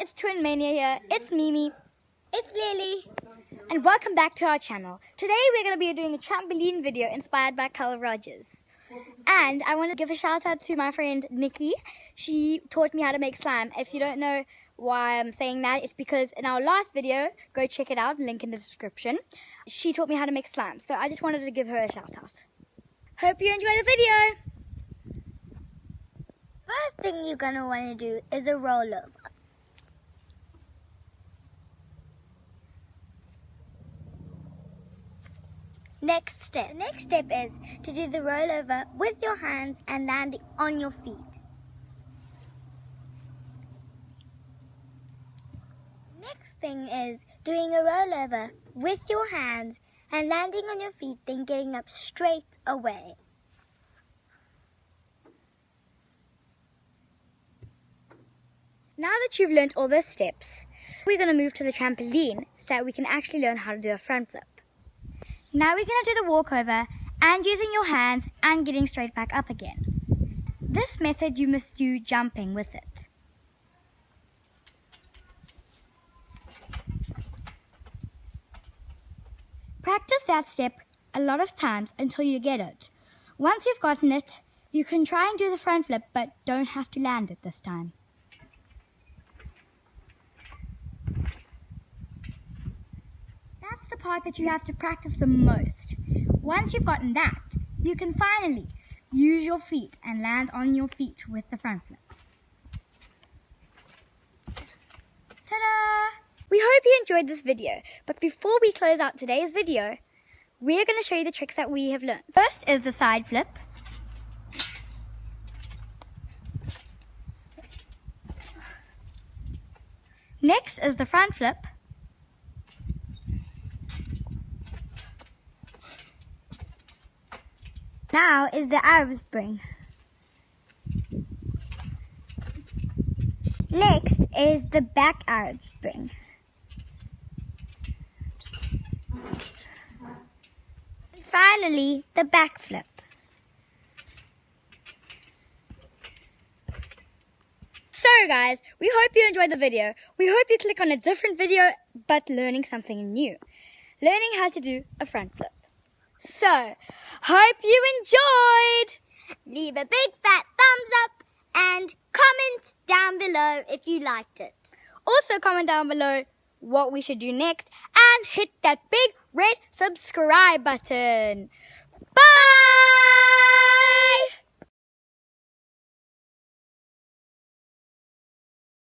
it's Twinmania here. It's Mimi. It's Lily. And welcome back to our channel. Today we're going to be doing a trampoline video inspired by Carl Rogers. And I want to give a shout out to my friend Nikki. She taught me how to make slime. If you don't know why I'm saying that, it's because in our last video, go check it out, link in the description. She taught me how to make slime. So I just wanted to give her a shout out. Hope you enjoy the video. First thing you're going to want to do is a rollover. Next step. The next step is to do the rollover with your hands and landing on your feet. Next thing is doing a rollover with your hands and landing on your feet, then getting up straight away. Now that you've learnt all those steps, we're going to move to the trampoline so that we can actually learn how to do a front flip. Now we're going to do the walkover and using your hands and getting straight back up again. This method you must do jumping with it. Practice that step a lot of times until you get it. Once you've gotten it, you can try and do the front flip but don't have to land it this time. That's the part that you have to practice the most. Once you've gotten that, you can finally use your feet and land on your feet with the front flip. Ta-da! We hope you enjoyed this video, but before we close out today's video, we're going to show you the tricks that we have learned. First is the side flip. Next is the front flip. Now is the Arab Spring. Next is the back Arab Spring. And finally, the back flip. So guys, we hope you enjoyed the video. We hope you click on a different video, but learning something new. Learning how to do a front flip. So, hope you enjoyed! Leave a big fat thumbs up and comment down below if you liked it. Also comment down below what we should do next and hit that big red subscribe button.